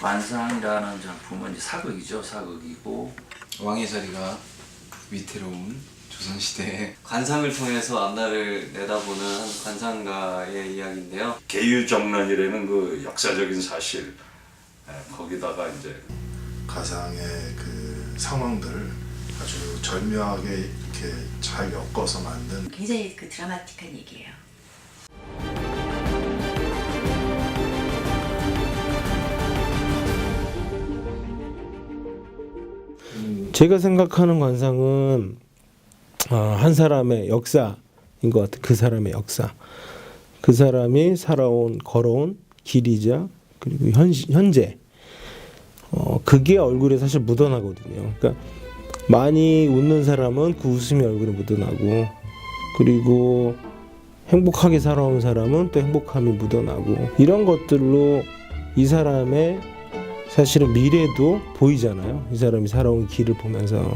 관상이라는 작품은 이제 사극이죠. 사극이고 왕의 자리가 위태로운 조선시대에 관상을 통해서 앞날을 내다보는 한 관상가의 이야기인데요. 계유정란이라는 그 역사적인 사실, 거기다가 이제 가상의 그 상황들을 아주 절묘하게 이렇게 잘 엮어서 만든 굉장히 그 드라마틱한 얘기예요. 제가 생각하는 관상은 한 사람의 역사인 것 같아요. 그 사람의 역사. 그 사람이 살아온 걸어온 길이자 그리고 현재 그게 얼굴에 사실 묻어나거든요. 그러니까 많이 웃는 사람은 그 웃음이 얼굴에 묻어나고 그리고 행복하게 살아온 사람은 또 행복함이 묻어나고 이런 것들로 이 사람의 사실은 미래도 보이잖아요. 이 사람이 살아온 길을 보면서.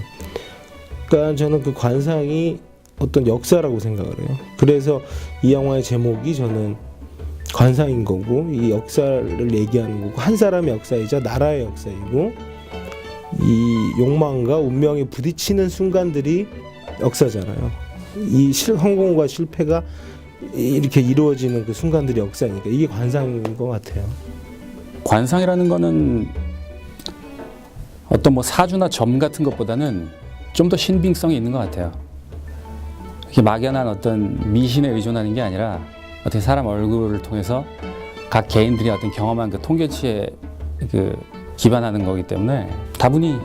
그러니까 저는 그 관상이 어떤 역사라고 생각을 해요. 그래서 이 영화의 제목이 저는 관상인 거고 이 역사를 얘기하는 거고 한 사람의 역사이자 나라의 역사이고 이 욕망과 운명이 부딪히는 순간들이 역사잖아요. 이 성공과 실패가 이렇게 이루어지는 그 순간들이 역사니까 이게 관상인 것 같아요. 관상이라는 거는 어떤 뭐 사주나 점 같은 것보다는 좀 더 신빙성이 있는 것 같아요. 이렇게 막연한 어떤 미신에 의존하는 게 아니라 어떻게 사람 얼굴을 통해서 각 개인들이 어떤 경험한 그 통계치에 그 기반하는 거기 때문에 다분히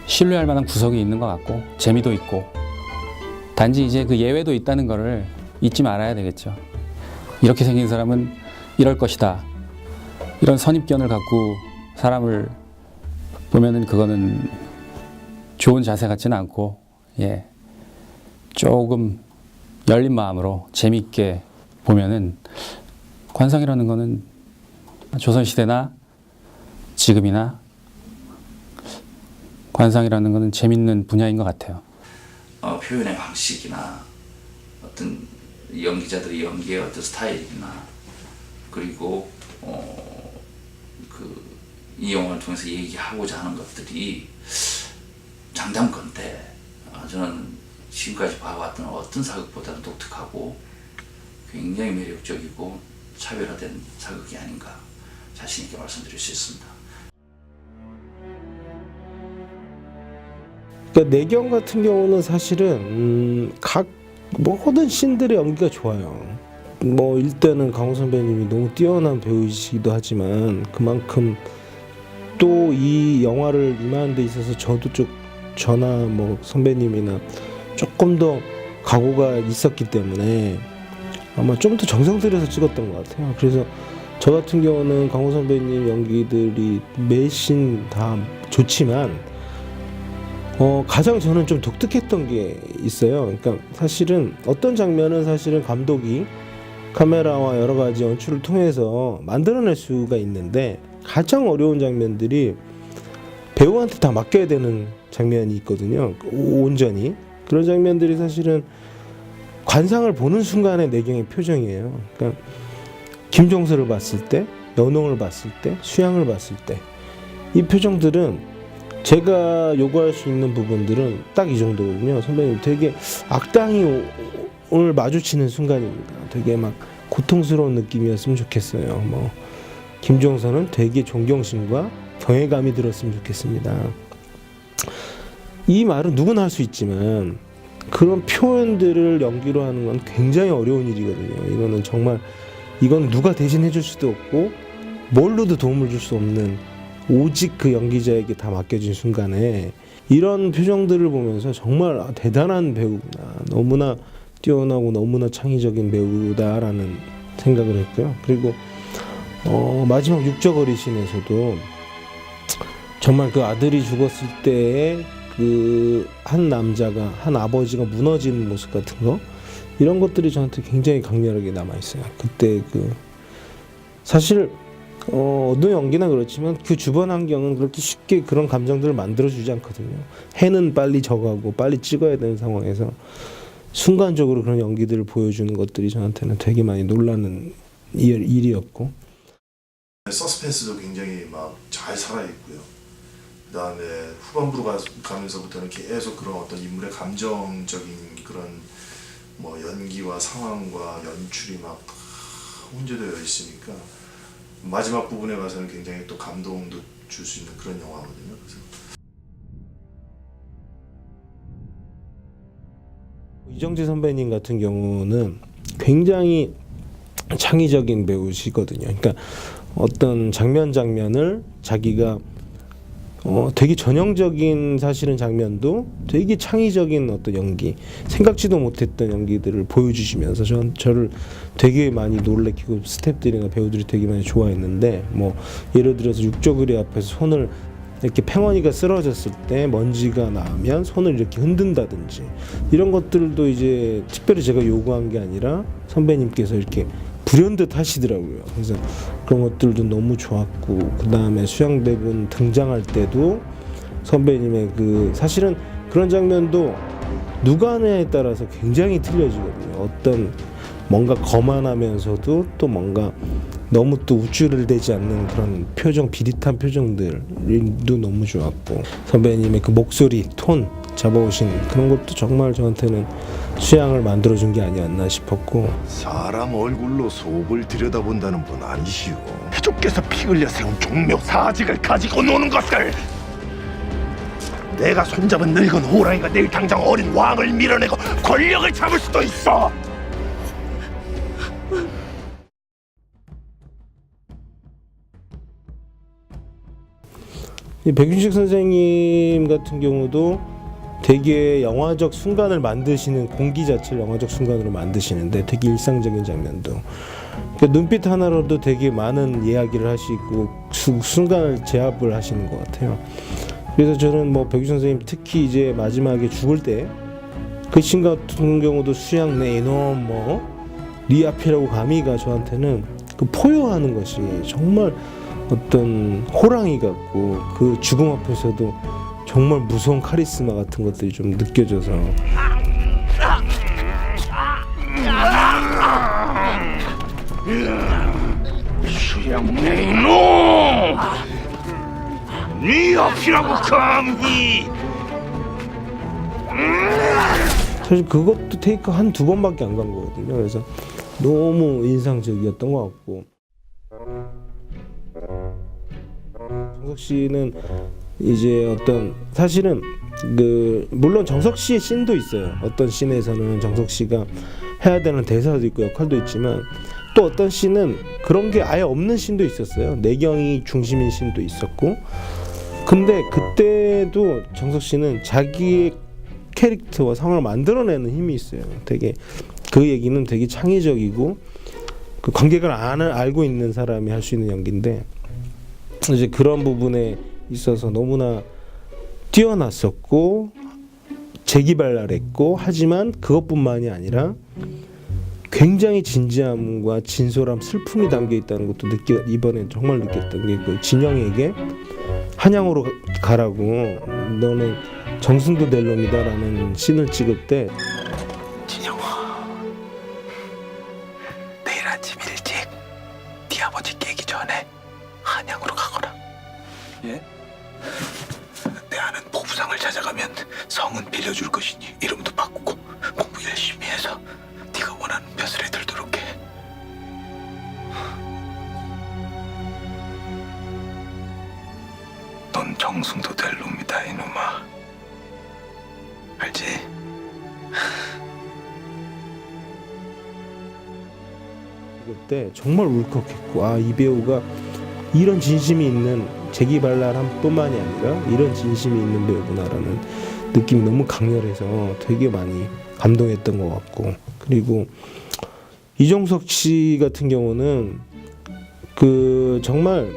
신뢰할 만한 구석이 있는 것 같고 재미도 있고 단지 이제 그 예외도 있다는 거를 잊지 말아야 되겠죠. 이렇게 생긴 사람은 이럴 것이다. 이런 선입견을 갖고 사람을 보면은 그거는 좋은 자세 같지는 않고 조금 열린 마음으로 재미있게 보면은 관상이라는 거는 조선시대나 지금이나 관상이라는 거는 재밌는 분야인 것 같아요. 표현의 방식이나 어떤 연기자들의 연기의 어떤 스타일이나 그리고 이 영화를 통해서 얘기하고자 하는 것들이 장담컨대 저는 지금까지 봐왔던 어떤 사극보다는 독특하고 굉장히 매력적이고 차별화된 사극이 아닌가 자신 있게 말씀드릴 수 있습니다. 그러니까 내경 같은 경우는 사실은 각 모든 씬들의 연기가 좋아요. 뭐 일단은 강호 선배님이 너무 뛰어난 배우이시기도 하지만 그만큼 또 이 영화를 임하는 데 있어서 저나 뭐 선배님이나 조금 더 각오가 있었기 때문에 아마 좀 더 정성 들여서 찍었던 것 같아요. 그래서 저 같은 경우는 강호 선배님 연기들이 매 씬 다 좋지만 가장 저는 좀 독특했던 게 있어요. 그러니까 사실은 어떤 장면은 사실은 감독이 카메라와 여러 가지 연출을 통해서 만들어낼 수가 있는데 가장 어려운 장면들이 배우한테 다 맡겨야 되는 장면이 있거든요. 온전히. 그런 장면들이 사실은 관상을 보는 순간의 내경의 표정이에요. 그러니까 김종서를 봤을 때, 연홍을 봤을 때, 수양을 봤을 때 이 표정들은 제가 요구할 수 있는 부분들은 딱 이 정도거든요. 선배님 되게 악당이 오늘 마주치는 순간입니다. 되게 막 고통스러운 느낌이었으면 좋겠어요. 뭐 김종서는 되게 존경심과 경외감이 들었으면 좋겠습니다. 이 말은 누구나 할 수 있지만 그런 표현들을 연기로 하는 건 굉장히 어려운 일이거든요. 이거는 정말 이건 누가 대신해 줄 수도 없고 뭘로도 도움을 줄 수 없는 오직 그 연기자에게 다 맡겨진 순간에 이런 표정들을 보면서 정말 대단한 배우구나. 너무나 뛰어나고 너무나 창의적인 배우다라는 생각을 했고요. 그리고 마지막 육저거리 씬에서도 정말 그 아들이 죽었을 때의 그 한 남자가 한 아버지가 무너지는 모습 같은 거 이런 것들이 저한테 굉장히 강렬하게 남아 있어요. 그때 그 사실 어느 연기나 그렇지만 그 주변 환경은 그렇게 쉽게 그런 감정들을 만들어주지 않거든요. 해는 빨리 져가고 빨리 찍어야 되는 상황에서 순간적으로 그런 연기들을 보여주는 것들이 저한테는 되게 많이 놀라는 일이었고 서스펜스도 굉장히 막 잘 살아있고요. 그다음에 후반부로 가면서부터는 계속 그런 어떤 인물의 감정적인 그런 뭐 연기와 상황과 연출이 막 다 혼재되어 있으니까 마지막 부분에 가서는 굉장히 또 감동도 줄 수 있는 그런 영화거든요. 그래서 이정재 선배님 같은 경우는 굉장히 창의적인 배우시거든요. 그러니까 어떤 장면을 자기가 되게 전형적인 사실은 장면도 되게 창의적인 어떤 연기, 생각지도 못했던 연기들을 보여주시면서 저를 되게 많이 놀래키고 스태프들이나 배우들이 되게 많이 좋아했는데, 뭐 예를 들어서 육조그리 앞에서 손을 이렇게 팽원이가 쓰러졌을 때 먼지가 나면 손을 이렇게 흔든다든지 이런 것들도 이제 특별히 제가 요구한 게 아니라 선배님께서 이렇게 불현듯 하시더라고요. 그래서 그런 것들도 너무 좋았고, 그 다음에 수양대군 등장할 때도 선배님의 그 사실은 그런 장면도 누가 하느냐에 따라서 굉장히 틀려지거든요. 어떤 뭔가 거만하면서도 또 뭔가 너무 또 우쭐대지 않는 그런 표정, 비릿한 표정들도 너무 좋았고, 선배님의 그 목소리, 톤 잡아오신 그런 것도 정말 저한테는 수양을 만들어준 게 아니었나 싶었고. 사람 얼굴로 속을 들여다본다는 분 아니시오. 태조께서 피 흘려 세운 종묘 사직을 가지고 노는 것을 내가 손잡은 늙은 호랑이가 내일 당장 어린 왕을 밀어내고 권력을 잡을 수도 있어. 백윤식 선생님 같은 경우도 되게 영화적 순간을 만드시는, 공기 자체를 영화적 순간으로 만드시는데 되게 일상적인 장면도, 그러니까 눈빛 하나로도 되게 많은 이야기를 하시고 순간을 제압을 하시는 것 같아요. 그래서 저는 뭐 백윤식 선생님 특히 이제 마지막에 죽을 때 그 씬 같은 경우도 수양 내 이놈 네 앞이라고 감히가 저한테는 그 포효하는 것이 정말 어떤 호랑이 같고, 그 죽음 앞에서도 정말 무서운 카리스마 같은 것들이 좀 느껴져서. 수양 내 이놈, 네 앞이라고 감히. 사실 그것도 테이크 한두 번밖에 안 간 거거든요. 그래서 너무 인상적이었던 것 같고, 정석 씨는 이제 어떤 사실은 그 물론 정석 씨의 씬도 있어요. 어떤 씬에서는 정석 씨가 해야 되는 대사도 있고 역할도 있지만, 또 어떤 씬은 그런 게 아예 없는 씬도 있었어요. 내경이 중심인 씬도 있었고. 근데 그때도 정석 씨는 자기의 캐릭터와 상황을 만들어내는 힘이 있어요. 되게 그 얘기는 되게 창의적이고, 그 관객을 알고 있는 사람이 할 수 있는 연기인데, 이제 그런 부분에 있어서 너무나 뛰어났었고 재기발랄했고, 하지만 그것뿐만이 아니라 굉장히 진지함과 진솔함, 슬픔이 담겨 있다는 것도 이번에 정말 느꼈던 게, 그 진영에게 한양으로 가라고, 너는 정승도 될 놈이다라는 씬을 찍을 때, 진영아, 내일 아침 일찍 네 아버지 깨기 전에 한양으로 가거라. 예? 내 아는 보부상을 찾아가면 성은 빌려줄 것이니 이름도 바꾸고 공부 열심히 해서 네가 원하는 벼슬에 들도록 해. 넌 정승도 될 놈이다 이놈아. 알지? 그때 정말 울컥했고, 아, 이 배우가 이런 진심이 있는, 재기발랄함 뿐만이 아니라 이런 진심이 있는 배우구나라는 느낌이 너무 강렬해서 되게 많이 감동했던 것 같고, 그리고 이종석 씨 같은 경우는 그 정말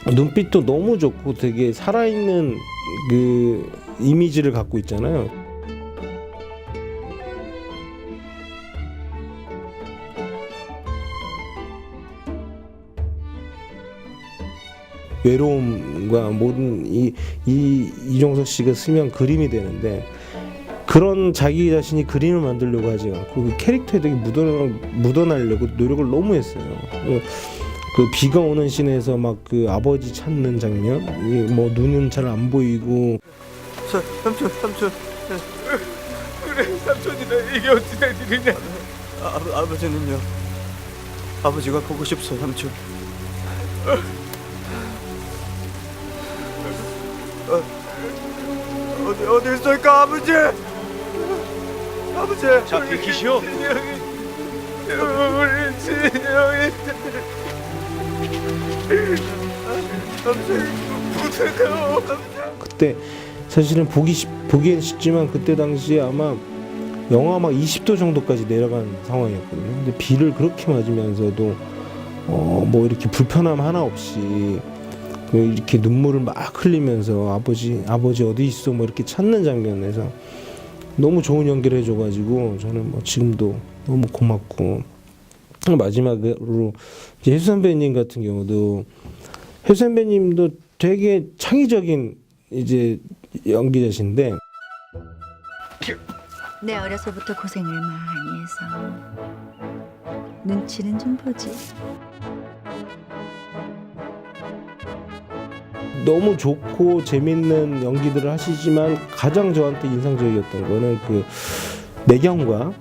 눈빛도 너무 좋고 되게 살아있는 그 이미지를 갖고 있잖아요. 외로움과 모든 이종석 씨가 쓰면 그림이 되는데, 그런 자기 자신이 그림을 만들려고 하지 않고 그 캐릭터에 되게 묻어나려고 노력을 너무 했어요. 그 비가 오는 씬에서 막 그 아버지 찾는 장면, 이게 뭐 눈은 잘 안 보이고 삼촌 그래 삼촌이다. 이게 어찌 될 일이냐. 아버지는요? 아버지가 보고 싶소 삼촌. 어디 있을까 아버지? 아버지. 자 비키시오. 우리 진영이. 그때 사실은 보기엔 쉽지만 그때 당시에 아마 영하 막 20도 정도까지 내려간 상황이었거든요. 근데 비를 그렇게 맞으면서도 뭐 이렇게 불편함 하나 없이 이렇게 눈물을 막 흘리면서 아버지 어디 있어 뭐 이렇게 찾는 장면에서 너무 좋은 연기를 해줘가지고 저는 뭐 지금도 너무 고맙고, 마지막으로 이제 혜수 선배님 같은 경우도 혜수 선배님도 되게 창의적인 이제 연기자신데 내 어려서부터 고생을 많이 해서 눈치는 좀 보지. 너무 좋고 재밌는 연기들을 하시지만 가장 저한테 인상적이었던 거는 그 매경과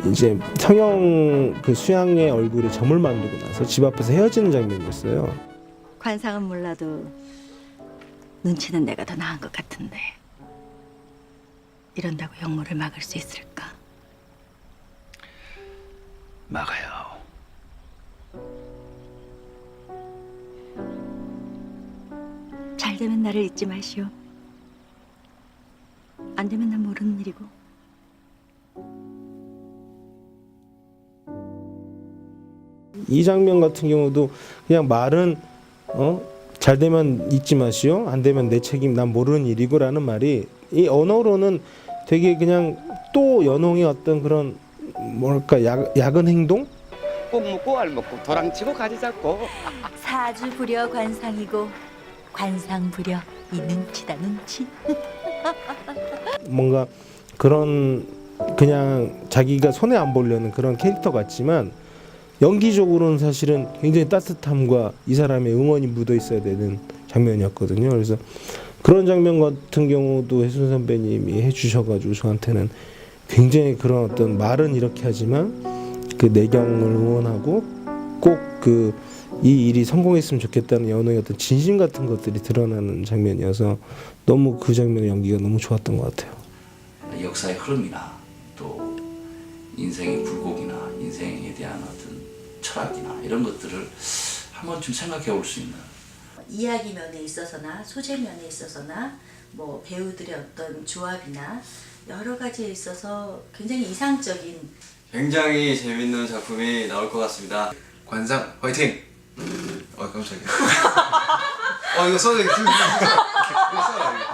이제 성형 그 수양의 얼굴에 점을 만들고 나서 집 앞에서 헤어지는 장면이었어요. 관상은 몰라도 눈치는 내가 더 나은 것 같은데 이런다고 영모를 막을 수 있을까? 막아요. 잘 되면 나를 잊지 마시오. 안 되면 난 모르는 일이고. 이 장면 같은 경우도 그냥 말은 잘 되면 잊지 마시오, 안 되면 내 책임, 난 모르는 일이고라는 말이 이 언어로는 되게 그냥 또 연홍의 어떤 그런 뭐랄까 야근 행동? 꼭 먹고 알 먹고 도랑치고 가지 잡고. 사주부려 관상이고 관상부려 이 눈치다 눈치. 뭔가 그런 그냥 자기가 손해 안 보려는 그런 캐릭터 같지만 연기적으로는 사실은 굉장히 따뜻함과 이 사람의 응원이 묻어 있어야 되는 장면이었거든요. 그래서 그런 장면 같은 경우도 혜순 선배님이 해주셔가지고 저한테는 굉장히 그런 어떤 말은 이렇게 하지만 그 내경을 응원하고 꼭 그 이 일이 성공했으면 좋겠다는 연호의 어떤 진심 같은 것들이 드러나는 장면이어서 너무 그 장면의 연기가 너무 좋았던 것 같아요. 역사의 흐름이나 또 인생의 굴곡이나 인생에 대한 어떤 철학이나 이런 것들을 한 번쯤 생각해 볼 수 있는, 이야기 면에 있어서나 소재 면에 있어서나 뭐 배우들의 어떤 조합이나 여러 가지에 있어서 굉장히 이상적인, 굉장히 재밌는 작품이 나올 것 같습니다. 관상 화이팅! 깜짝이야. 이거 써야 돼. 이거 써야 돼.